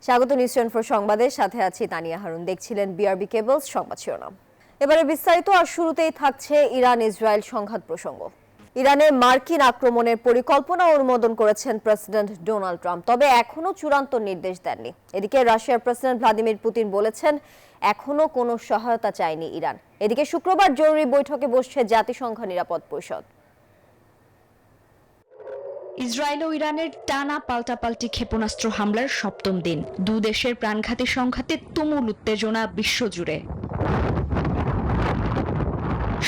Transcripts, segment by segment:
স্বাগত নিউজ 24 সংবাদের সাথে আছি তানিয়া হারুন। দেখছিলেন বিআরবি কেবলস সংবাদ শিরোনাম। এবারে বিস্তারিত। আর শুরুতেই থাকছে ইরান ইসরায়েল সংঘাত প্রসঙ্গ। ইরানে মার্কিন আক্রমণের পরিকল্পনা অনুমোদন করেছেন প্রেসিডেন্ট ডোনাল্ড ট্রাম্প, তবে এখনো চূড়ান্ত নির্দেশ দেননি। এদিকে রাশিয়ার প্রেসিডেন্ট ভ্লাদিমির পুতিন বলেছেন এখনো কোনো সহায়তা চায়নি ইরান। এদিকে শুক্রবার জরুরি বৈঠকে বসছে জাতিসংঘ নিরাপদ পরিষদ। ইসরায়েল ও ইরানের টানা পাল্টাপাল্টি ক্ষেপণাস্ত্র হামলার সপ্তম দিন। দু দেশের প্রাণঘাতী সংঘাতে তুমুল উত্তেজনা বিশ্বজুড়ে।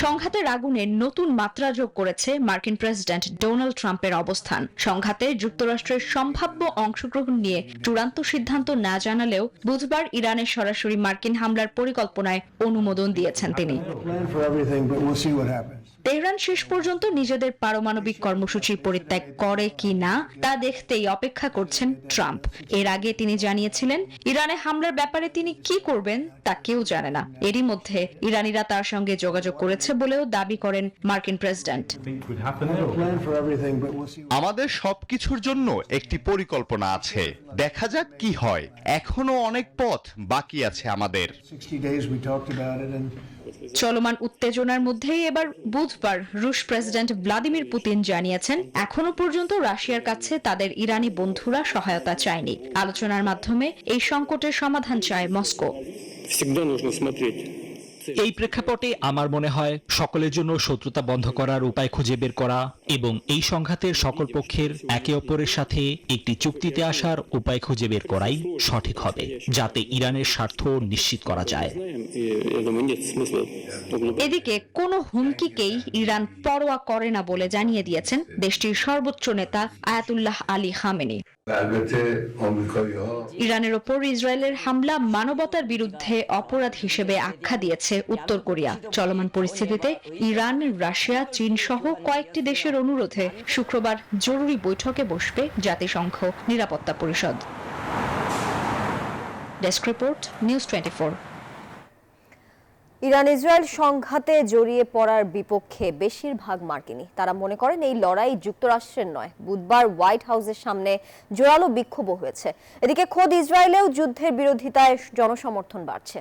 সংঘাতের আগুনে নতুন মাত্রা যোগ করেছে মার্কিন প্রেসিডেন্ট ডোনাল্ড ট্রাম্পের অবস্থান। সংঘাতে যুক্তরাষ্ট্রের সম্ভাব্য অংশগ্রহণ নিয়ে চূড়ান্ত সিদ্ধান্ত না জানালেও বুধবার ইরানের সরাসরি মার্কিন হামলার পরিকল্পনায় অনুমোদন দিয়েছেন তিনি। তেহরান শেষ পর্যন্ত নিজেদের পারমাণবিক কর্মসূচি পরিত্যাগ করে কি না তা দেখতেই অপেক্ষা করছেন ট্রাম্প। এর আগে তিনি জানিয়েছিলেন ইরানে হামলার ব্যাপারে তিনি কি করবেন তা কেউ জানে না। এরই মধ্যে ইরানিরা তার সঙ্গে যোগাযোগ করেছে বলেও দাবি করেন মার্কিন প্রেসিডেন্ট। আমাদের সবকিছুর জন্য একটি পরিকল্পনা আছে, দেখা যাক কি হয়। এখনো অনেক পথ বাকি আছে আমাদের। চলমান উত্তেজনার মধ্যেই এবার বুধবার রুশ প্রেসিডেন্ট ভ্লাদিমির পুতিন জানিয়েছেন এখনো পর্যন্ত রাশিয়ার কাছে তাদের ইরানি বন্ধুরা সহায়তা চায়নি। আলোচনার মাধ্যমে এই সংকটের সমাধান চায় মস্কো। এই প্রেক্ষাপটে আমার মনে হয় সকলের জন্য শত্রুতা বন্ধ করার উপায় খুঁজে বের করা এবং এই সংঘাতের সকল পক্ষের একে অপরের সাথে একটি চুক্তিতে আসার উপায় খুঁজে বের করাই সঠিক হবে, যাতে ইরানের স্বার্থ নিশ্চিত করা যায়। এদিকে কোনো হুমকিকেই ইরান পরোয়া করে না বলে জানিয়ে দিয়েছেন দেশটির সর্বোচ্চ নেতা আয়াতুল্লাহ আলী খামেনি। ইরানের ওপর ইসরায়েলের হামলা মানবতার বিরুদ্ধে অপরাধ হিসেবে আখ্যা দিয়েছে উত্তর কোরিয়া। চলমান পরিস্থিতিতে ইরান, রাশিয়া, চীন সহ কয়েকটি দেশের অনুরোধে শুক্রবার জরুরি বৈঠকে বসবে জাতিসংঘ নিরাপত্তা পরিষদ। Desk report, news 24। Iran Israel সংঘাতে জড়িয়ে পড়ার বিপক্ষে বেশিরভাগ মার্কিনী। তারা মনে করেন এই লড়াই যুক্তরাষ্ট্রের নয়। বুধবার হোয়াইট হাউসের সামনে জোরালো বিক্ষোভও হয়েছে। এদিকে খোদ ইসরায়েলেও যুদ্ধের বিরোধিতায় জনসমর্থন বাড়ছে।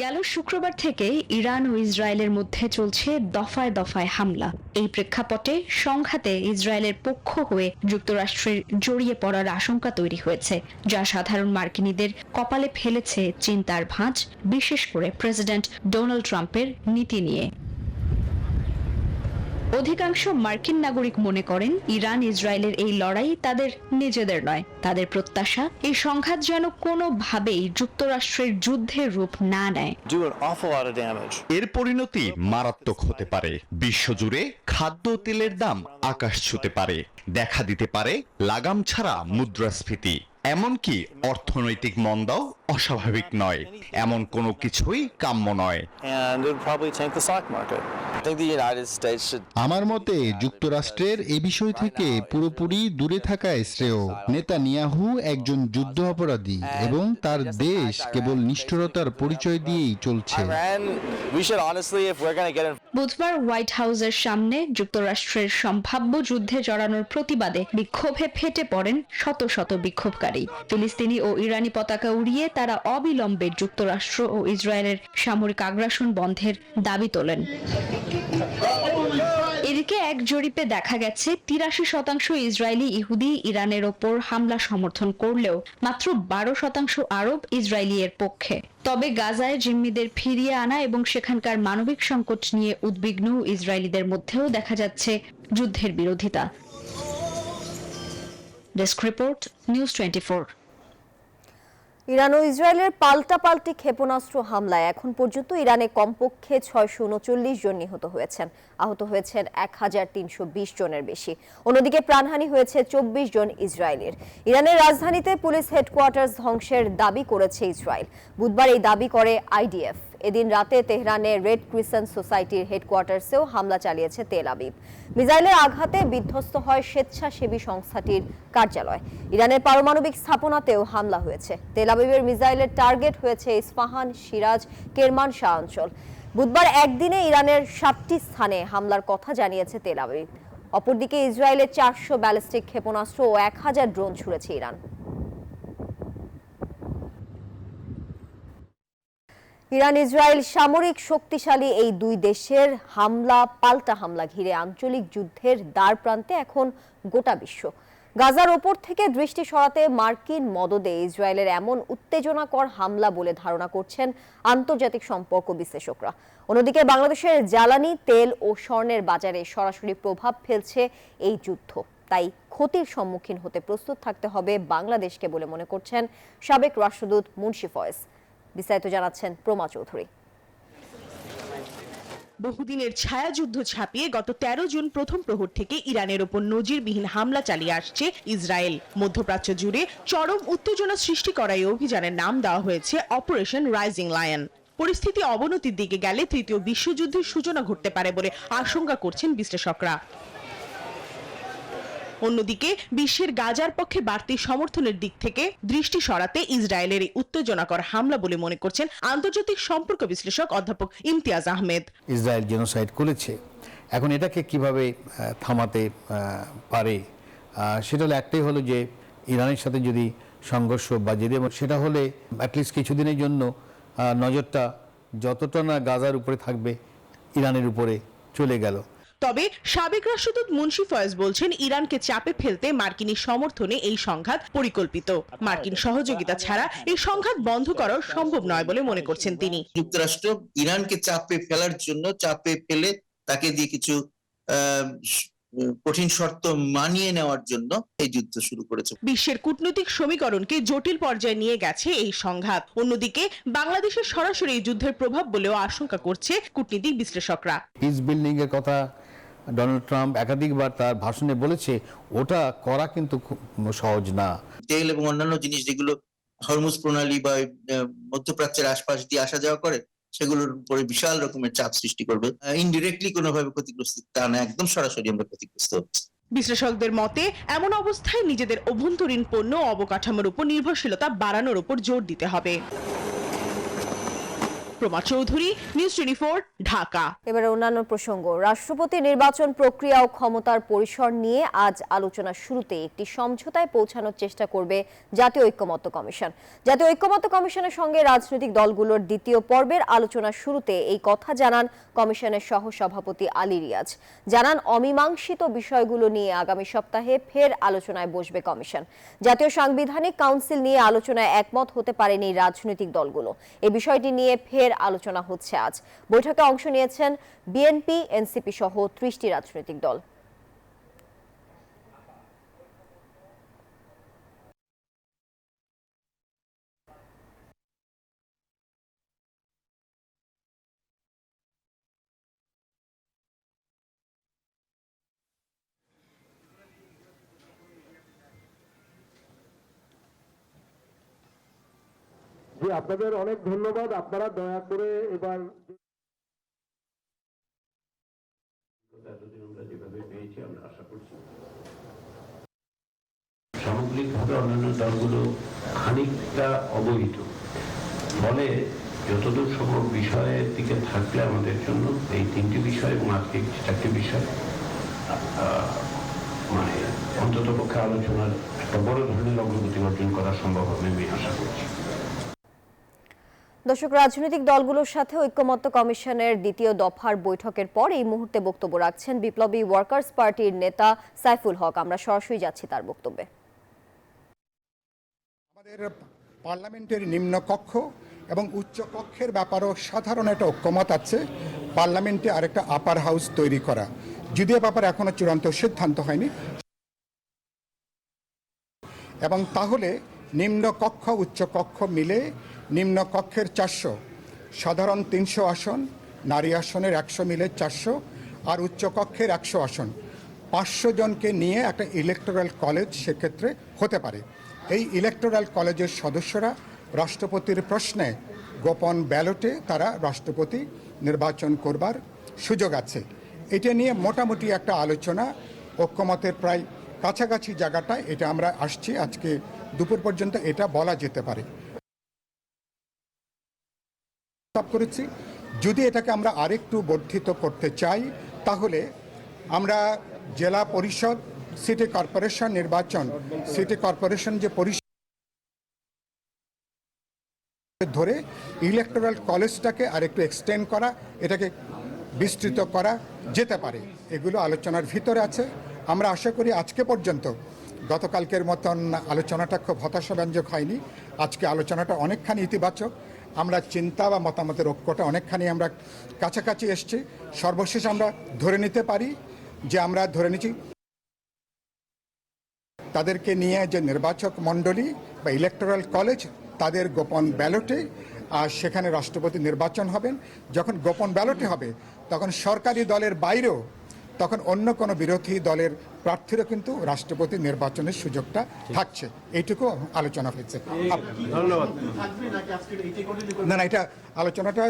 গেল শুক্রবার থেকে ইরান ও ইসরায়েলের মধ্যে চলছে দফায় দফায় হামলা। এই প্রেক্ষাপটে সংঘাতে ইসরায়েলের পক্ষ হয়ে যুক্তরাষ্ট্রের জড়িয়ে পড়ার আশঙ্কা তৈরি হয়েছে, যা সাধারণ মার্কিনীদের কপালে ফেলেছে চিন্তার ভাঁজ, বিশেষ করে প্রেসিডেন্ট ডোনাল্ড ট্রাম্পের নীতি নিয়ে। অধিকাংশ মার্কিন নাগরিক মনে করেন ইরান ইসরায়েলের এই লড়াই তাদের নিজেদের নয়। তাদের প্রত্যাশা এই সংঘাত যেন কোনোভাবেই যুক্তরাষ্ট্রের যুদ্ধের রূপ না নেয়। এর পরিণতি মারাত্মক হতে পারে। বিশ্বজুড়ে খাদ্য তেলের দাম আকাশ ছুঁতে পারে। দেখা দিতে পারে লাগাম ছাড়া মুদ্রাস্ফীতি। এমনকি অর্থনৈতিক মন্দাও অস্বাভাবিক নয়। এমন কোনো কিছুই কাম্য নয়। আমার মতে যুক্তরাষ্ট্রের এ বিষয় থেকে পুরোপুরি দূরে থাকাই শ্রেয়। নেতানিয়াহু একজন যুদ্ধ অপরাধী এবং তার দেশ কেবল নিষ্ঠুরতার পরিচয় দিয়েই চলছে। বুধবার হোয়াইট হাউসের সামনে যুক্তরাষ্ট্রের সম্ভাব্য যুদ্ধে জড়ানোর প্রতিবাদে বিক্ষোভে ফেটে পড়েন শত শত বিক্ষোভকারী। ফিলিস্তিনি ও ইরানি পতাকা উড়িয়ে তারা অবিলম্বে যুক্তরাষ্ট্র ও ইসরায়েলের সামরিক আগ্রাসন বন্ধের দাবি তোলেন। এদিকে এক জরিপে দেখা গেছে 83% ইসরায়েলি ইহুদি ইরানের ওপর হামলা সমর্থন করলেও মাত্র 12% আরব ইসরায়েলি এর পক্ষে। তবে গাজায় জিম্মিদের ফিরিয়ে আনা এবং সেখানকার মানবিক সংকট নিয়ে উদ্বিগ্ন ইসরায়েলিদের মধ্যেও দেখা যাচ্ছে যুদ্ধের বিরোধিতা। Desk report, news 24। ইরান ও ইসরায়েলের পাল্টাপাল্টি ক্ষেপণাস্ত্র হামলায় এখন পর্যন্ত ইরানে কমপক্ষে 639 জন নিহত হয়েছেন। আহত হয়েছেন 1320 জনের বেশি। অন্যদিকে প্রাণহানি হয়েছে 24 জন ইসরায়েলের। ইরানের রাজধানীতে পুলিশ হেডকোয়ার্টার ধ্বংসের দাবি করেছে ইসরায়েল। বুধবার এই দাবি করে আইডিএফ। এদিন রাতে তেহরানে রেড ক্রিসেন্ট সোসাইটির হেডকোয়ার্টার্সেও হামলা চালিয়েছে তেল আবিব। মিসাইলের আঘাতে বিধ্বস্ত হয় স্বেচ্ছাসেবী সংস্থাটির কার্যালয়। ইরানের পারমাণবিক স্থাপনাতেও হামলা হয়েছে। তেল আবিবের মিসাইলের টার্গেট হয়েছে ইস্পাহান, সিরাজ, কেরমানশাহ অঞ্চল। বুধবার একদিনে ইরানের 7টি স্থানে হামলার কথা জানিয়েছে তেল আবিব। অপরদিকে ইসরায়েলের 400 ব্যালিস্টিক ক্ষেপণাস্ত্র ও 1000 ড্রোন ছুড়েছে ইরান। ইরান ইসরায়েল সামরিক শক্তিশালী এই দুই দেশের পাল্টা হামলা ঘিরে আঞ্চলিক যুদ্ধের দ্বার প্রান্তে এখন গোটা বিশ্ব। গাজার ওপর থেকে দৃষ্টি সরাতে মার্কিন মদদে ইসরায়েলের এমন উত্তেজনাকর হামলা বলে ধারণা করছেন আন্তর্জাতিক সম্পর্ক বিশ্লেষকরা। অন্যদিকে বাংলাদেশের জ্বালানি, তেল ও স্বর্ণের বাজারে সরাসরি প্রভাব ফেলছে এই যুদ্ধ। তাই ক্ষতির সম্মুখীন হতে প্রস্তুত থাকতে হবে বাংলাদেশকে বলে মনে করছেন সাবেক রাষ্ট্রদূত মুন্সি ফয়েজ। বিস্তারিত জানাচ্ছেন প্রমা চৌধুরী। বহুদিনের ছায়াযুদ্ধ ছাপিয়ে গত 13 জুন প্রথম প্রহর থেকে ইরানের ওপর নজিরবিহীন হামলা চালিয়ে আসছে ইসরায়েল। মধ্যপ্রাচ্য জুড়ে চরম উত্তেজনা সৃষ্টি করা এই অভিযানের নাম দেওয়া হয়েছে অপারেশন রাইজিং লায়ন। পরিস্থিতি অবনতির দিকে গেলে তৃতীয় বিশ্বযুদ্ধের সূচনা ঘটতে পারে বলে আশঙ্কা করছেন বিশ্লেষকরা। অন্যদিকে বিশ্বের গাজার পক্ষে বাড়তি সমর্থনের দিক থেকে দৃষ্টি সরাতে ইসরায়েলের এই উত্তেজনাকর হামলা বলে মনে করছেন আন্তর্জাতিক সম্পর্ক বিশ্লেষক অধ্যাপক ইমতিয়াজ আহমেদ। ইসরায়েল জেনোসাইড করেছে, এখন এটাকে কিভাবে থামাতে পারে, সেটা হলো একটাই হলো যে ইরানের সাথে যদি সংঘর্ষ বাজে দেয়, সেটা হলে অ্যাটলিস্ট কিছুদিনের জন্য নজরটা যতটা না গাজার উপরে থাকবে ইরানের উপরে চলে গেল। তবে সাবেক রাষ্ট্রদূত মুন্সি ফয়েজ বলছেন ইরানকে চাপে ফেলতে মার্কিনী সমর্থনে এই সংঘাত পরিকল্পিত। মার্কিন সহযোগিতা ছাড়া এই সংঘাত বন্ধ করা সম্ভব নয় বলে মনে করছেন তিনি। যুক্তরাষ্ট্র ইরানকে চাপে ফেলার জন্য, চাপে ফেলে তাকে দিয়ে কিছু কঠিন শর্ত মানিয়ে নেওয়ার জন্য এই যুদ্ধ শুরু করেছে। বিশ্বের কূটনৈতিক সমীকরণকে জটিল পর্যায়ে নিয়ে গেছে এই সংঘাত। অন্যদিকে বাংলাদেশের সরাসরি এই যুদ্ধের প্রভাব বলেও আশঙ্কা করছে কূটনীতিক বিশ্লেষকরা। পিস বিল্ডিং এর কথা ডোনাল্ড ট্রাম্প একাধিকবার তার ভাষণে বলেছে, ওটা করা কিন্তু খুব সহজ না। তেল এবং অন্যান্য জিনিস যেগুলো হরমুজ প্রণালী বা মধ্যপ্রাচ্যের আশপাশ দিয়ে আসা যাওয়া করে, সেগুলোর উপরে বিশাল রকমের চাপ সৃষ্টি করবে। ইনডিরেক্টলি কোনোভাবে ক্ষতিগ্রস্ত তা না, একদম সরাসরি আমরা ক্ষতিগ্রস্ত হচ্ছি। বিশ্লেষকদের মতে এমন অবস্থায় নিজেদের অভ্যন্তরীণ পণ্য ও অবকাঠামোর উপর নির্ভরশীলতা বাড়ানোর উপর জোর দিতে হবে। প্রমা চৌধুরী, নিউজ 24, ঢাকা। এবারে অন্যান্য প্রসঙ্গ। রাষ্ট্রপতি নির্বাচন প্রক্রিয়া ও ক্ষমতার পরিসর নিয়ে আজ আলোচনার শুরুতে একটি সমঝোতায় পৌঁছানোর চেষ্টা করবে জাতীয় ঐকমত্য কমিশন। জাতীয় ঐকমত্য কমিশনের সঙ্গে রাজনৈতিক দলগুলোর দ্বিতীয় পর্বের আলোচনার শুরুতে এই কথা জানান কমিশনের সহসভাপতি আলী রিয়াজ। জানান, অমীমাংসিত বিষয়গুলো নিয়ে আগামী সপ্তাহে ফের আলোচনায় বসবে কমিশন। জাতীয় সাংবিধানিক কাউন্সিল নিয়ে আলোচনায় একমত হতে পারেনি রাজনৈতিক দলগুলো। এই বিষয়টি নিয়ে ফের আলোচনা হচ্ছে আজ। বৈঠকে অংশ নিয়েছেন বিএনপি, এনসিপি সহ 30টি রাজনৈতিক দল। জি, আপনাদের অনেক ধন্যবাদ। আপনারা দয়া করে এবার সামগ্রিকভাবে অন্যান্য দলগুলো খানিকটা অবহিত, ফলে যতদূর সম্ভব বিষয়ের দিকে থাকলে আমাদের জন্য এই 3টি বিষয় এবং আজকে 4টি বিষয় মানে অন্তত পক্ষে আলোচনার একটা বড় ধরনের অগ্রগতি অর্জন করা সম্ভব হবে আমি আশা করছি। দর্শক, রাজনৈতিক দলগুলোর সাথে ঐকমত্য কমিশনের দ্বিতীয় দফার বৈঠকের পর এই মুহূর্তে বক্তব্য রাখছেন বিপ্লবী ওয়ার্কার্স পার্টির নেতা সাইফুল হক। আমরা সরাসরি যাচ্ছি তার বক্তব্যে। আমাদের পার্লামেন্টের নিম্ন কক্ষ এবং উচ্চ কক্ষের ব্যাপারেও সাধারণ একটা ঐকমত আছে, পার্লামেন্টে আরেকটা আপার হাউস তৈরি করা। যদিও ব্যাপারে এখনো চূড়ান্ত সিদ্ধান্ত হয়নি, এবং তাহলে নিম্ন কক্ষ উচ্চ কক্ষ মিলে নিম্ন কক্ষের 400, সাধারণ 300 আসন, নারী আসনের 100 মিলে 400, আর উচ্চ কক্ষের 100 আসন, 500 জনকে নিয়ে একটা ইলেকটোরাল কলেজ সেক্ষেত্রে হতে পারে। এই ইলেকটোরাল কলেজের সদস্যরা রাষ্ট্রপতির প্রশ্নে গোপন ব্যালটে তারা রাষ্ট্রপতি নির্বাচন করবার সুযোগ আছে। এটা নিয়ে মোটামুটি একটা আলোচনা ঐকমতের প্রায় কাছাকাছি জায়গাটায় এটা আমরা আসছি। আজকে দুপুর পর্যন্ত এটা বলা যেতে পারে। করেছি যদি এটাকে আমরা আরেকটু বর্ধিত করতে চাই, তাহলে আমরা জেলা পরিষদ, সিটি কর্পোরেশন নির্বাচন, সিটি কর্পোরেশন যে পরিষদ ধরে ইলেকটোরাল কলেজটাকে আর একটু এক্সটেন্ড করা, এটাকে বিস্তৃত করা যেতে পারে, এগুলো আলোচনার ভিতরে আছে। আমরা আশা করি আজকে পর্যন্ত গতকালকের মতন আলোচনাটা খুব হতাশাব্যঞ্জক হয়নি। আজকে আলোচনাটা অনেকখানি ইতিবাচক। আমরা চিন্তা বা মতামতের ঐক্যটা অনেকখানি আমরা কাছাকাছি এসছি। সর্বশেষ আমরা ধরে নিতে পারি যে আমরা ধরে নিচ্ছি তাদেরকে নিয়ে যে নির্বাচক মণ্ডলী বা ইলেকটোরাল কলেজ তাদের গোপন ব্যালটে আর সেখানে রাষ্ট্রপতি নির্বাচন হবেন। যখন গোপন ব্যালটে হবে তখন সরকারি দলের বাইরেও তখন অন্য কোনো বিরোধী দলের প্রার্থীরও কিন্তু রাষ্ট্রপতি নির্বাচনের সুযোগটা থাকছে। এইটুকু আলোচনা হয়েছে। ধন্যবাদ। না, এটা আলোচনাটা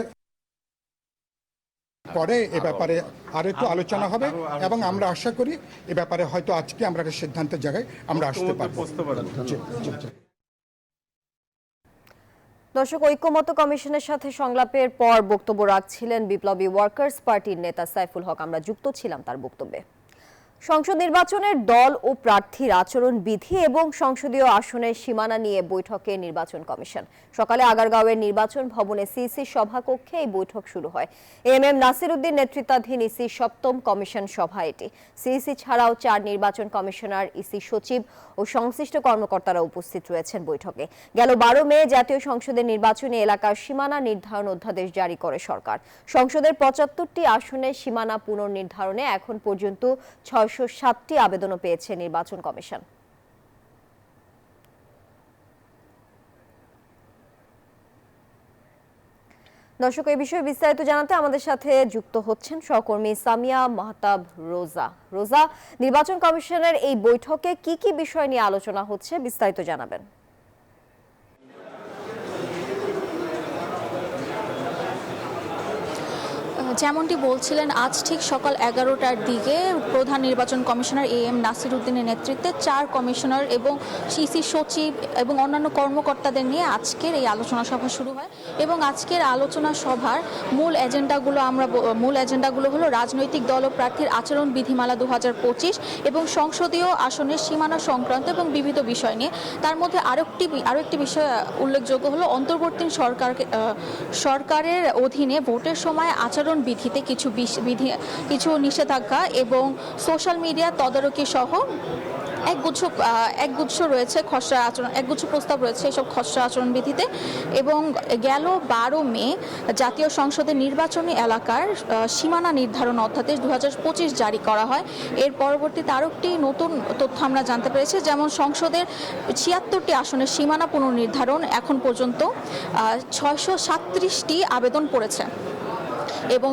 পরে এ ব্যাপারে আর একটু আলোচনা হবে এবং আমরা আশা করি এ ব্যাপারে হয়তো আজকে আমরা একটা সিদ্ধান্তের জায়গায় আমরা আসতে পারবো। জি, জি, জি। দর্শক, ঐক্যমত্য কমিশনের সাথে সংলাপের পর বক্তব্য রাখছিলেন বিপ্লবী ওয়ার্কার্স পার্টির নেতা সাইফুল হক। আমরা যুক্ত ছিলাম তার বক্তব্যে। সংসদ নির্বাচনের দল ও প্রার্থীর আচরণ বিধি এবং সংসদীয় আসনের সীমানা নিয়ে বৈঠকে নির্বাচন কমিশন। সকালে আগারগাঁওয়ের নির্বাচন ভবনে সিইসি সভাকক্ষে এই বৈঠক শুরু হয়। এম নাসির উদ্দিন নেতৃত্বাধীন ইসি ৭ম কমিশন সভা এটি। সিইসি ছাড়াও ৪ নির্বাচন কমিশনার, ইসি সচিব ও সংশ্লিষ্ট কর্মকর্তারা উপস্থিত রয়েছেন বৈঠকে। গেল ১২ মে জাতীয় সংসদের নির্বাচনী এলাকার সীমানা নির্ধারণ অধ্যাদেশ জারি করে সরকার। সংসদের ৭৫টি আসনের সীমানা পুনর্নির্ধারণে এখন পর্যন্ত ৬০৭টি আবেদনও পেয়েছে নির্বাচন কমিশন। দর্শক, এই বিষয়ে বিস্তারিত জানাতে আমাদের সাথে যুক্ত হচ্ছেন সহকর্মী সামিয়া মাহতাব রোজা। রোজা, নির্বাচন কমিশনের এই বৈঠকে কি কি বিষয় নিয়ে আলোচনা হচ্ছে, বিস্তারিত জানাবেন। যেমনটি বলছিলেন, আজ ঠিক সকাল 11টার দিকে প্রধান নির্বাচন কমিশনার এম নাসির উদ্দিনের নেতৃত্বে 4 কমিশনার এবং সিসি সচিব এবং অন্যান্য কর্মকর্তাদের নিয়ে আজকের এই আলোচনা সভা শুরু হয়। এবং আজকের আলোচনা সভার মূল এজেন্ডাগুলো হলো রাজনৈতিক দল ও প্রার্থীর আচরণ বিধিমালা 2025 এবং সংসদীয় আসনের সীমানা সংক্রান্ত এবং বিবিধ বিষয় নিয়ে। তার মধ্যে আরো একটি বিষয় উল্লেখযোগ্য হলো অন্তর্বর্তী সরকারের অধীনে ভোটের সময় আচরণ বিধিতে কিছু নিষেধাজ্ঞা এবং সোশ্যাল মিডিয়া তদারকি সহ একগুচ্ছ রয়েছে খসড়া আচরণ, একগুচ্ছ প্রস্তাব রয়েছে এসব খসড়া আচরণ বিধিতে। এবং গেল 12 মে জাতীয় সংসদের নির্বাচনী এলাকার সীমানা নির্ধারণ অধ্যাদেশ 2025 জারি করা হয়। এর পরবর্তীতে আরও একটি নতুন তথ্য আমরা জানতে পেরেছি, যেমন সংসদের 76টি আসনের সীমানা পুনর্নির্ধারণ এখন পর্যন্ত 637টি আবেদন পড়েছে এবং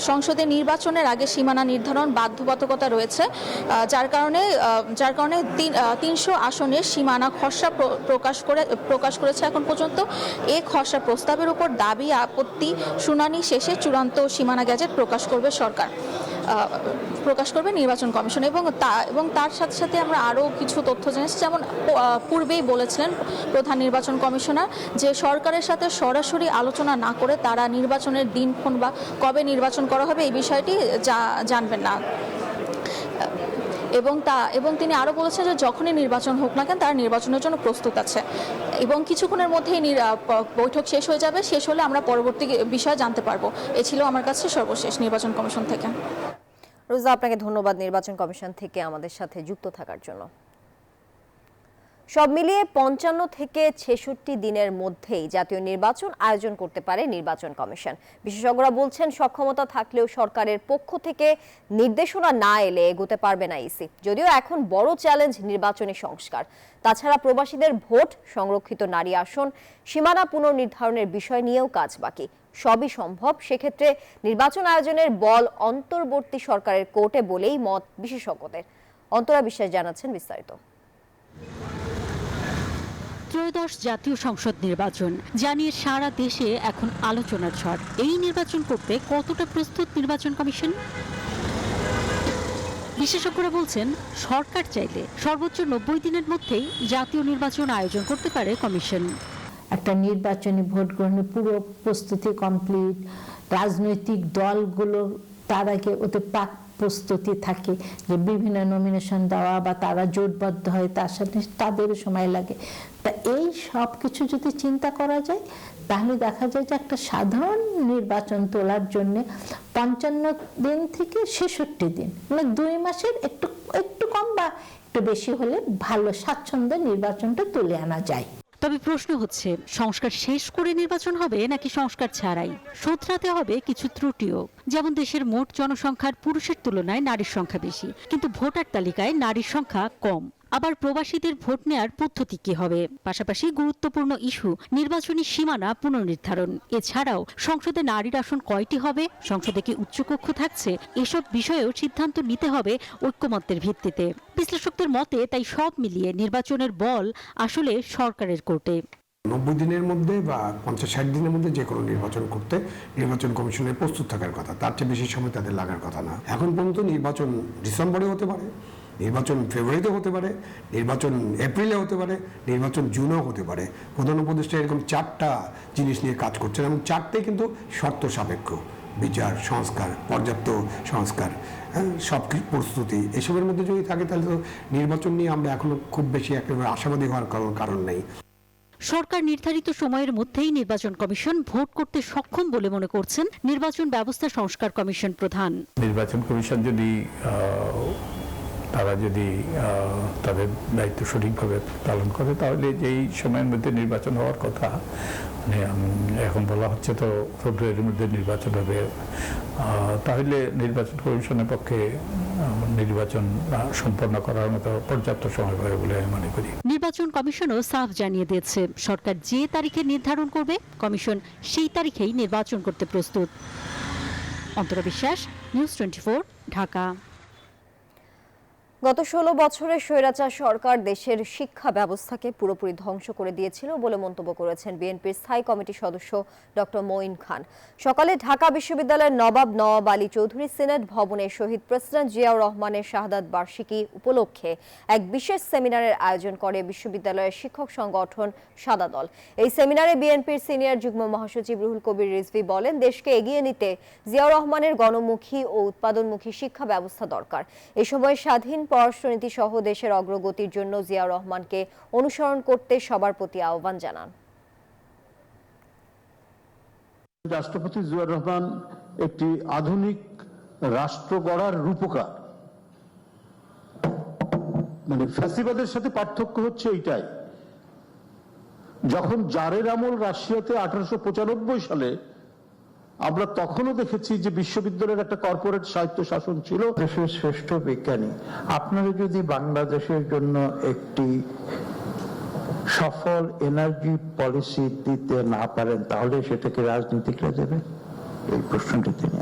সংসদের নির্বাচনের আগে সীমানা নির্ধারণ বাধ্যবাধকতা রয়েছে, যার কারণে 300 আসনের সীমানা খসড়া প্রকাশ করেছে এখন পর্যন্ত। এই খসড়া প্রস্তাবের উপর দাবি আপত্তি শুনানি শেষে চূড়ান্ত সীমানা গ্যাজেট প্রকাশ করবে নির্বাচন কমিশন। এবং তার সাথে সাথে আমরা আরও কিছু তথ্য জেনেছি, যেমন পূর্বেই বলেছিলেন প্রধান নির্বাচন কমিশনার যে সরকারের সাথে সরাসরি আলোচনা না করে তারা নির্বাচনের দিনক্ষণ বা কবে নির্বাচন করা হবে এই বিষয়টি জানবেন না। এবং তিনি আরও বলেছেন যে যখনই নির্বাচন হোক না কেন তারা নির্বাচনের জন্য প্রস্তুত আছে এবং কিছুক্ষণের মধ্যেই বৈঠক শেষ হয়ে যাবে। শেষ হলে আমরা পরবর্তী বিষয় জানতে পারবো। এ ছিল আমার কাছে সর্বশেষ নির্বাচন কমিশন থেকে। রোজা, আপনাকে ধন্যবাদ নির্বাচন কমিশন থেকে আমাদের সাথে যুক্ত থাকার জন্য। সব মিলিয়ে 55 থেকে 66 দিনের মধ্যেই জাতীয় নির্বাচন আয়োজন করতে পারে নির্বাচন কমিশন। বিশেষজ্ঞরা বলছেন সক্ষমতা থাকলেও সরকারের পক্ষ থেকে নির্দেশনা না এলে এগোতে পারবে না ইসি। যদিও এখন বড় চ্যালেঞ্জ নির্বাচনী সংস্কার। তাছাড়া প্রবাসীদের ভোট, সংরক্ষিত নারী আসন, সীমানা পুনর্নির্ধারণের বিষয় নিয়েও কাজ বাকি। সবই সম্ভব। সেক্ষেত্রে নির্বাচন আয়োজনের বল অন্তর্বর্তী সরকারের কোর্টে বলেই মত বিশেষজ্ঞদের। অন্তরা বিশ্বাস জানাচ্ছেন বিস্তারিত। ত্রয়োদশ জাতীয় সংসদ নির্বাচন জানিয়ে সারা দেশে এখন আলোচনার ঝড়। এই নির্বাচন করতে কতটা প্রস্তুত নির্বাচন কমিশন? বিশেষজ্ঞরা বলছেন সরকার চাইলে সর্বোচ্চ 90 দিনের মধ্যেই জাতীয় নির্বাচন আয়োজন করতে পারে কমিশন। একটা নির্বাচনী ভোট গ্রহণের পুরো প্রস্তুতি কমপ্লিট, রাজনৈতিক দলগুলো তার আগে ওদের প্রস্তুতি থাকে যে বিভিন্ন নমিনেশন দেওয়া বা তারা জোটবদ্ধ হয় তার সাথে তাদেরও সময় লাগে। তা এই সব কিছু যদি চিন্তা করা যায় তাহলে দেখা যায় যে একটা সাধারণ নির্বাচন তোলার জন্য 55 দিন থেকে 66 দিন, মানে 2 মাসের একটু কম বা একটু বেশি হলে ভালো স্বাচ্ছন্দ্যে নির্বাচনটা তুলে আনা যায়। তবে প্রশ্ন হচ্ছে, সংস্কার শেষ করে নির্বাচন হবে নাকি সংস্কার ছাড়াই? শোধরাতে হবে কিছু ত্রুটিও, যেমন দেশের মোট জনসংখ্যার পুরুষের তুলনায় নারীর সংখ্যা বেশি, কিন্তু ভোটার তালিকায় নারীর সংখ্যা কম। আবার প্রবাসীদের ভোট নেয়ার পদ্ধতি কি হবে? পাশাপাশি গুরুত্বপূর্ণ ইস্যু নির্বাচনী সীমানা পুনর্নির্ধারণ। এছাড়াও সংসদে নারীর আসন কয়টি হবে, সংসদে কি উচ্চকক্ষ থাকছে, এসব বিষয়েও সিদ্ধান্ত নিতে হবে ঐক্যমত্যের ভিত্তিতে। বিশ্লেষকদের মতে তাই সব মিলিয়ে নির্বাচনের বল আসলে সরকারের কোর্টে। 90 দিনের মধ্যে বা 50-60 দিনের মধ্যে যে কোনো নির্বাচন করতে নির্বাচন কমিশনের প্রস্তুত থাকার কথা, তার চেয়ে বেশি সময় তাদের লাগার কথা না। এখন পর্যন্ত নির্বাচন ডিসেম্বরে হতে পারে, নির্বাচন ফেব্রুয়ারিতে হতে পারে, নির্বাচন এপ্রিলে হতে পারে, নির্বাচন জুনেও হতে পারে। প্রধান উপদেষ্টা এরকম 4টা জিনিস নিয়ে কাজ করছেন এবং 4টাই কিন্তু শর্ত সাপেক্ষ। বিচার, সংস্কার, পর্যাপ্ত সংস্কার, সব প্রস্তুতি, এসবের মধ্যে যদি থাকে তাহলে তো নির্বাচন নিয়ে আমরা এখনো খুব বেশি একেবারে আশাবাদী হওয়ার কারণ নেই। সরকার নির্ধারিত সময়ের মধ্যেই নির্বাচন কমিশন ভোট করতে সক্ষম বলে মনে করছেন নির্বাচন ব্যবস্থা সংস্কার কমিশন প্রধান। নির্বাচন কমিশন যদি তারা যদি তাদের দায়িত্ব সঠিকভাবে পালন করে তাহলে যেই সময়ের মধ্যে নির্বাচন হওয়ার কথা, মানে এখন বলা হচ্ছে তো ফেব্রুয়ারির মধ্যে নির্বাচন হবে, তাহলে নির্বাচন কমিশনের পক্ষে নির্বাচন সম্পন্ন করার মতো পর্যাপ্ত সময় পাবে বলে আমি মনে করি। নির্বাচন কমিশনও সাফ জানিয়ে দিয়েছে, সরকার যে তারিখে নির্ধারণ করবে কমিশন সেই তারিখেই নির্বাচন করতে প্রস্তুত। অন্তরা বিশ্বাস, নিউজ 24, ঢাকা। গত 16 বছরের স্বৈরাচার সরকার দেশের শিক্ষা ব্যবস্থাকে পুরোপুরি ধ্বংস করে দিয়েছিল বলে মন্তব্য করেছেন বিএনপির স্থায়ী কমিটির সদস্য ডক্টর মঈন খান। সকালে ঢাকা বিশ্ববিদ্যালয়ের নবাব নওয়াব আলী চৌধুরী সিনেট ভবনে শহীদ প্রেসিডেন্ট জিয়াউর রহমানের শাহাদাত বার্ষিকী উপলক্ষে এক বিশেষ সেমিনারের আয়োজন করে বিশ্ববিদ্যালয়ের শিক্ষক সংগঠন সাদা দল। এই সেমিনারে বিএনপির সিনিয়র যুগ্ম মহাসচিব রুহুল কবির রিজভী বলেন, দেশকে এগিয়ে নিতে জিয়াউর রহমানের গণমুখী ও উৎপাদনমুখী শিক্ষা ব্যবস্থা দরকার। এ সময় স্বাধীন পররাষ্ট্রনীতি সহ দেশের অগ্রগতির জন্য জিয়াউর রহমানকে অনুসরণ করতে সবার প্রতি আহ্বান জানান। রাষ্ট্রপতি জিয়াউর রহমান একটি আধুনিক রাষ্ট্র গড়ার রূপকার। মানে ফ্যাসিবাদের সাথে পার্থক্য হচ্ছে এইটাই, যখন জারের আমল রাশিয়াতে 1895 সালে আমরা তখনও দেখেছি যে বিশ্ববিদ্যালয়ের একটা কর্পোরেট সাহিত্য শাসন ছিল। দেশের শ্রেষ্ঠ বিজ্ঞানী, আপনারা যদি বাংলাদেশের জন্য একটি সফল এনার্জি পলিসি দিতে না পারেন তাহলে সেটাকে রাজনীতিকরা দেবে? এই প্রশ্নটি তিনি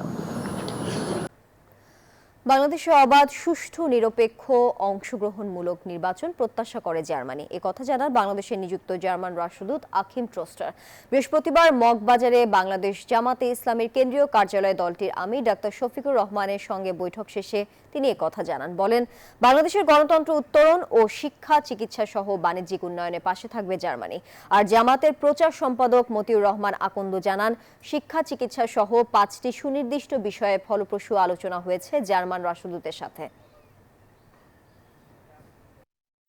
বাংলাদেশে অবাধ, সুষ্ঠু, নিরপেক্ষ, অংশগ্রহণমূলক নির্বাচন প্রত্যাশা করে জার্মানি। কথা জানান বাংলাদেশে নিযুক্ত জার্মান রাষ্ট্রদূত আখিম ট্রস্টার। বৃহস্পতিবার মগবাজারে বাংলাদেশ জামাতে ইসলামের কেন্দ্রীয় কার্যালয়ে দলটির আমির ডাক্তার শফিকুর রহমানের সঙ্গে বৈঠক শেষে তিনি কথা জানান। বলেন, বাংলাদেশের গণতন্ত্র উত্তরণ ও শিক্ষা, চিকিৎসা সহ বাণিজ্যিক উন্নয়নে পাশে থাকবে জার্মানি। আর জামাতের প্রচার সম্পাদক মতিউর রহমান আকন্দ জানান, শিক্ষা, চিকিৎসা সহ 5টি সুনির্দিষ্ট বিষয়ে ফলপ্রসূ আলোচনা হয়েছে জার্মান রাষ্ট্রদূতের সাথে।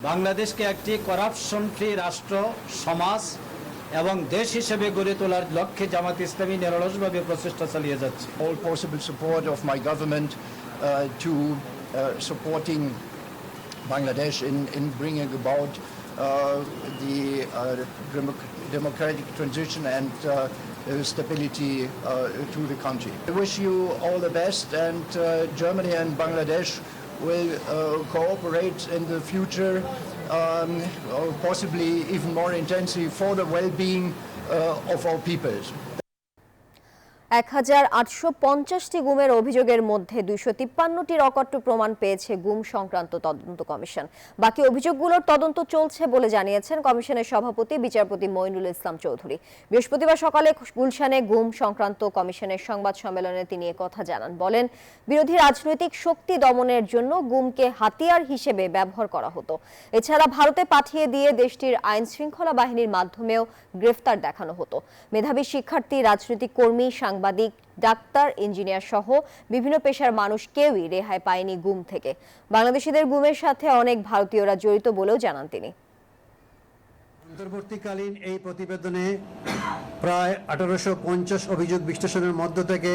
বাংলাদেশকে একটি করাপশন ফ্রি রাষ্ট্র, সমাজ এবং দেশ হিসেবে গড়ে তোলার লক্ষ্যে জামাত ইসলামী নিরলসভাবে প্রচেষ্টা চালিয়ে যাচ্ছে। All possible support of my government to supporting Bangladesh in bringing about the democratic transition and stability to the country. I wish you all the best, and Germany and Bangladesh will cooperate in the future, or possibly even more intensely for the well-being of our peoples. 1850টি গুমের অভিযোগের মধ্যে 253টির অকট্য প্রমাণ পেয়েছে গুম সংক্রান্ত তদন্ত commission. বাকি অভিযোগগুলোর তদন্ত চলছে বলে জানিয়েছেন কমিশনের সভাপতি বিচারপতি মঈনুল ইসলাম চৌধুরী। বৃহস্পতিবার সকালে গুলশানে গুম সংক্রান্ত কমিশনের সংবাদ সম্মেলনে তিনি কথা জানান। বলেন, বিরোধী রাজনৈতিক শক্তি দমনের জন্য গুমকে হাতিয়ার হিসেবে ব্যবহার করা হতো। এছাড়া ভারতে পাঠিয়ে দিয়ে দেশটির আইন শৃঙ্খলা বাহিনীর মাধ্যমেও গ্রেফতার দেখানো হতো। মেধাবী শিক্ষার্থী, রাজনৈতিক কর্মী, সাংবাদিক সাংবাদিক, ডাক্তার, ইঞ্জিনিয়ার সহ বিভিন্ন পেশার মানুষ কেউই রেহাই পায়নি গুম থেকে। বাংলাদেশিদের গুমের সাথে অনেক ভারতীয়রা জড়িত বলেও জানান তিনি। অন্তর্বর্তীকালীন এই প্রতিবেদনে প্রায় 1850 অভিযোগ বিশ্লেষণের মধ্য থেকে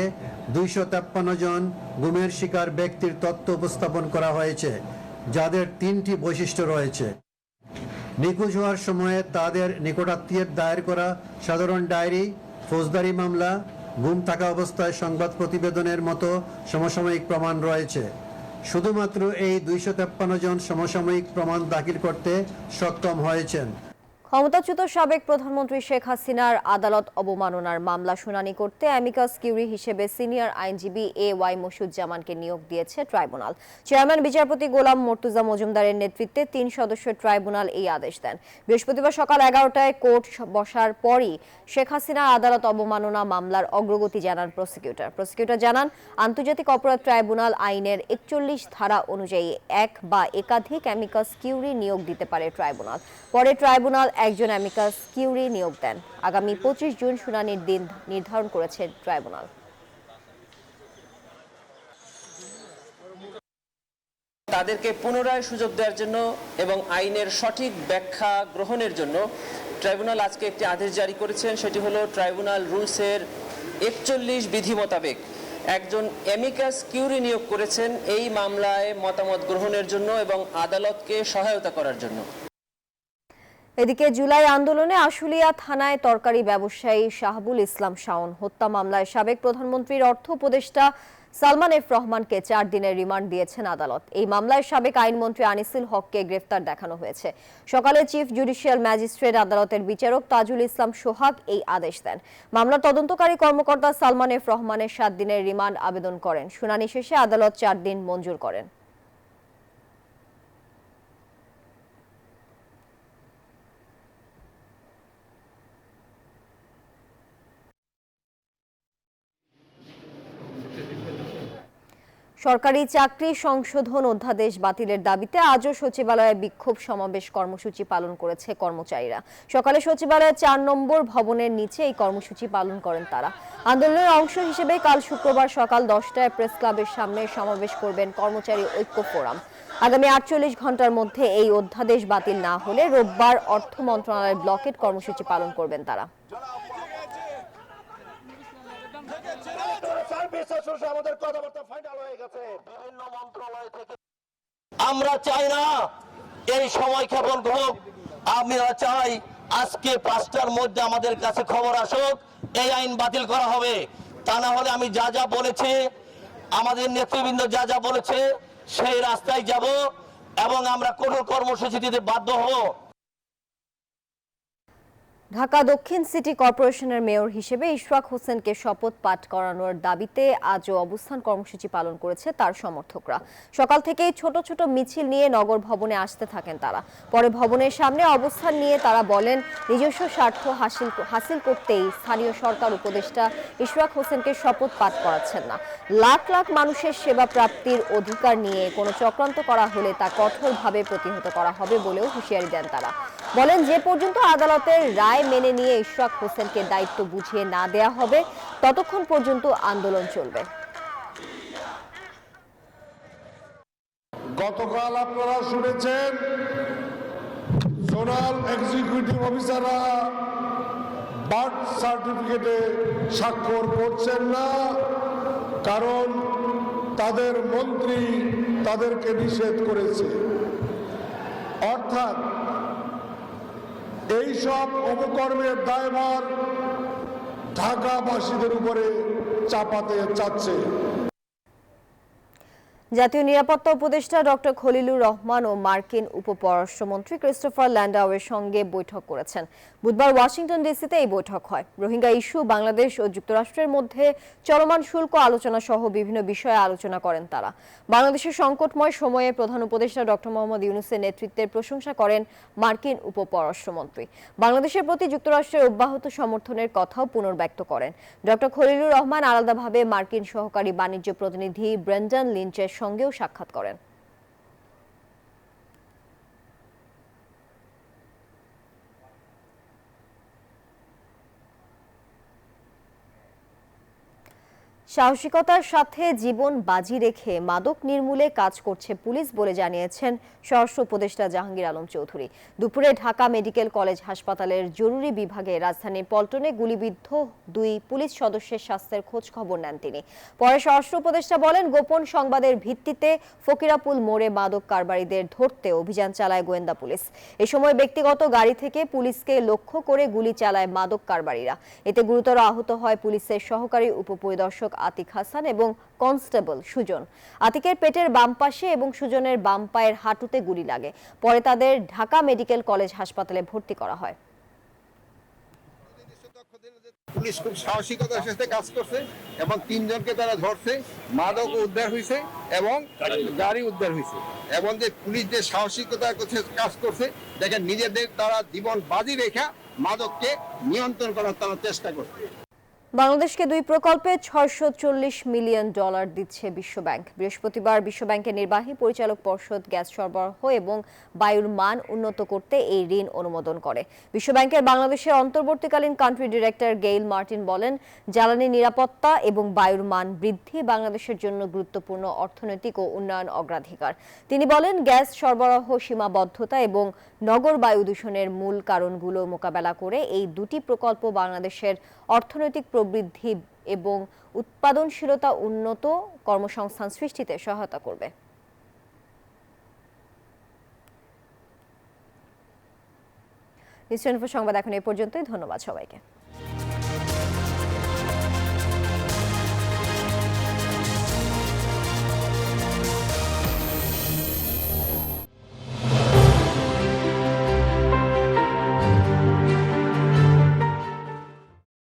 253 জন গুমের শিকার ব্যক্তির তথ্য উপস্থাপন করা হয়েছে, যাদের 3টি বৈশিষ্ট্য রয়েছে। নিখোঁজ হওয়ার সময়ে তাদের নিকটাত্মীয়ের দায়ের করা সাধারণ ডায়েরি, ফৌজদারি মামলা, গুম থাকা অবস্থায় সংবাদ প্রতিবেদনের মতো সমসাময়িক প্রমাণ রয়েছে। শুধুমাত্র এই 253 জন সমসাময়িক প্রমাণ দাখিল করতে সক্ষম হয়েছেন। ক্ষমতাচ্যুত সাবেক প্রধানমন্ত্রী শেখ হাসিনার আদালত অবমাননার মামলা শুনানি করতে অ্যামিকাস কিউরি হিসেবে সিনিয়র আইনজীবী A.Y. মসুজ্জামানকে নিয়োগ দিয়েছে ট্রাইব্যুনাল। চেয়ারম্যান বিচারপতি গোলাম মর্তুজা মজুমদারের নেতৃত্বে 3 সদস্যের ট্রাইব্যুনাল এই আদেশ দেন। বৃহস্পতিবার সকাল 11টায় কোর্ট বসার পরই শেখ হাসিনার আদালত অবমাননা মামলার অগ্রগতি জানান প্রসিকিউটর জানান, আন্তর্জাতিক অপরাধ ট্রাইব্যুনাল আইনের 41 ধারা অনুযায়ী এক বা একাধিক অ্যামিকাস কিউরি নিয়োগ দিতে পারে ট্রাইব্যুনাল। পরে ট্রাইব্যুনাল একজন অ্যামিকাস কিউরি নিয়োগ দেন। আগামী 25 জুন শুনানির দিন নির্ধারণ করেছে ট্রাইব্যুনাল। তাদেরকে পুনরায় সুযোগ দেওয়ার জন্য এবং আইনের সঠিক ব্যাখ্যা গ্রহণের জন্য ট্রাইব্যুনাল আজকে একটি আদেশ জারি করেছেন। সেটি হলো ট্রাইব্যুনাল রুলসের 41 বিধি মোতাবেক একজন অ্যামিকাস কিউরি নিয়োগ করেছেন এই মামলায় মতামত গ্রহণের জন্য এবং আদালতকে সহায়তা করার জন্য। এদিকে জুলাই আন্দোলনে আশুলিয়া থানায় তরকারি ব্যবসায়ী শাহাবুল ইসলাম শাওন হত্যা মামলায় সাবেক প্রধানমন্ত্রীর অর্থ উপদেষ্টা সালমান এফ রহমানকে 4 দিনের রিমান্ড দিয়েছেন আদালত। এই মামলায় সাবেক আইনমন্ত্রী আনিসুল হককে গ্রেফতার দেখানো হয়েছে। সকালে চিফ জুডিশিয়াল ম্যাজিস্ট্রেট আদালতের বিচারক তাজুল ইসলাম সোহাগ এই আদেশ দেন। মামলার তদন্তকারী কর্মকর্তা সালমান এফ রহমানের 7 দিনের রিমান্ড আবেদন করেন। শুনানি শেষে আদালত 4 দিন মঞ্জুর করেন। সরকারি চাকরি সংশোধন অধ্যাদেশ বাতিলের দাবিতে আজও সচিবালয়ে বিক্ষোভ সমাবেশ কর্মসূচি পালন করেছে কর্মচারীরা। সকালে সচিবালয়ের 4 নম্বর ভবনের নিচে এই কর্মসূচি পালন করেন তারা। আন্দোলনের অংশ হিসেবে কাল শুক্রবার সকাল 10টায় প্রেস ক্লাবের সামনে সমাবেশ করবেন কর্মচারী ঐক্য ফোরাম। আগামী 48 ঘন্টার মধ্যে এই অধ্যাদেশ বাতিল না হলে রোববার অর্থ মন্ত্রণালয়ের ব্লকেট কর্মসূচি পালন করবেন তারা। আমরা চাই না এই সময় ক্ষেপণ হোক, আমরা চাই আজকে 5টার মধ্যে আমাদের কাছে খবর আসুক এই আইন বাতিল করা হবে। তা না হলে আমি যা যা বলেছি, আমাদের নেতৃবৃন্দ যা যা বলেছে সেই রাস্তায় যাব এবং আমরা কঠোর কর্মসূচি দিতে বাধ্য হব। ঢাকা দক্ষিণ সিটি কর্পোরেশনের মেয়র হিসেবে ইশরাক হোসেনকে শপথ পাঠ করানোর দাবিতে আজও অবস্থান কর্মসূচি পালন করেছে তার সমর্থকরা। সকাল থেকেই ছোট ছোট মিছিল নিয়ে নগর ভবনে আসতে থাকেন তারা। পরে ভবনের সামনে অবস্থান নিয়ে তারা বলেন, নিজস্ব স্বার্থ হাসিল করতেই স্থানীয় সরকার উপদেষ্টা ইশরাক হোসেনকে শপথ পাঠ করাচ্ছেন না। লাখ লাখ মানুষের সেবা প্রাপ্তির অধিকার নিয়ে কোনো চক্রান্ত করা হলে তা কঠোরভাবে প্রতিহত করা হবে বলেও হুঁশিয়ারি দেন তারা। বলেন, যে পর্যন্ত আদালতের রায় মেনে নিয়ে ইশরাক হোসেনকে দায়িত্ব বুঝিয়ে না দেয়া হবে ততক্ষণ পর্যন্ত আন্দোলন চলবে। গতকাল আপনারা শুনেছেন জোনাল এক্সিকিউটিভ অফিসাররা বার্থ সার্টিফিকেটে স্বাক্ষর করছেন না, কারণ তাদের মন্ত্রী তাদেরকে নিষেধ করেছে। অর্থাৎ এইসব অপকর্মের দায়ভার ঢাকাবাসীদের উপরে চাপাতে চাচ্ছে। জাতীয় নিরাপত্তা উপদেষ্টা ডক্টর খলিলুর রহমান ও মার্কিন উপপররাষ্ট্রমন্ত্রী ক্রিস্টোফার ল্যান্ডাওয়ের সঙ্গে বৈঠক করেছেন। বুধবার ওয়াশিংটন ডিসিতে এই বৈঠক হয়। রোহিঙ্গা ইস্যু, বাংলাদেশ ও যুক্তরাষ্ট্রের মধ্যে চলমান শুল্ক আলোচনা সহ বিভিন্ন বিষয়ে আলোচনা করেন তারা। বাংলাদেশের সংকটময় সময়ে প্রধান উপদেষ্টা ডক্টর মোহাম্মদ ইউনূসের নেতৃত্বের প্রশংসা করেন মার্কিন উপপররাষ্ট্রমন্ত্রী। বাংলাদেশের প্রতি যুক্তরাষ্ট্রের অব্যাহত সমর্থনের কথাও পুনর্ব্যক্ত করেন। ডক্টর খলিলুর রহমান আলাদাভাবে মার্কিন সহকারী বাণিজ্য প্রতিনিধি ব্রেন্ডন লিঞ্চের সঙ্গেও সাক্ষাৎ করেন। সাহসিকতার সাথে জীবন বাজি রেখে মাদক নির্মূলে কাজ করছে পুলিশ বলে জানিয়েছেন স্বরাষ্ট্র উপদেষ্টা জাহাঙ্গীর আলম চৌধুরী। দুপুরে ঢাকা মেডিকেল কলেজ হাসপাতালের জরুরি বিভাগে রাজধানীর পল্টনে গুলিবিদ্ধ 2 পুলিশ সদস্যের স্বাস্থ্যের খোঁজ খবর নেন তিনি। পরে স্বরাষ্ট্র উপদেষ্টা বলেন, গোপন সংবাদের ভিত্তিতে ফকিরাপুল মোড়ে মাদক কারবারিদের ধরতে অভিযান চালায় গোয়েন্দা পুলিশ। এ সময় ব্যক্তিগত গাড়ি থেকে পুলিশকে লক্ষ্য করে গুলি চালায় মাদক কারবারিরা। এতে গুরুতর আহত হয় পুলিশের সহকারী উপপরিদর্শক আতিক হাসান এবং কনস্টেবল সুজন। আতিকের পেটের বাম পাশে এবং সুজনের বাম পায়ের হাঁটুতে গুলি লাগে। পরে তাদের ঢাকা মেডিকেল কলেজ হাসপাতালে ভর্তি করা হয়। পুলিশ খুব সাহসিকতার সাথে কাজ করছে এবং 3 জনকে তারা ধরছে, মাদক উদ্ধার হয়েছে এবং গাড়ি উদ্ধার হয়েছে। এবং যে পুলিশ যে সাহসিকতার কাজ করছে, দেখেন নিজেদের তারা জীবন বাজি রেখা মাদককে নিয়ন্ত্রণ করার তারা চেষ্টা করছে। বাংলাদেশকে 2 প্রকল্পে $640 মিলিয়ন দিচ্ছে বিশ্বব্যাংক। বৃহস্পতিবার বিশ্বব্যাংকের নির্বাহী পরিচালক পর্ষদ গ্যাস সরবরাহ এবং বায়ুর মান উন্নত করতে এই ঋণ অনুমোদন করে। বিশ্বব্যাংকের বাংলাদেশের অন্তর্বর্তীকালীন কান্ট্রি ডিরেক্টর গেইল মার্টিন বলেন, জ্বালানি নিরাপত্তা এবং বায়ুর মান বৃদ্ধি বাংলাদেশের জন্য গুরুত্বপূর্ণ অর্থনৈতিক ও উন্নয়ন অগ্রাধিকার। তিনি বলেন, গ্যাস সরবরাহ সীমাবদ্ধতা এবং নগর বায়ু দূষণের মূল কারণগুলো মোকাবেলা করে এই 2টি প্রকল্প বাংলাদেশের অর্থনৈতিক প্রবৃদ্ধি এবং উৎপাদনশীলতা উন্নত কর্মসংস্থান সৃষ্টিতে সহায়তা করবে। নিউজ 24 সংবাদ এখন এই পর্যন্তই। ধন্যবাদ সবাইকে।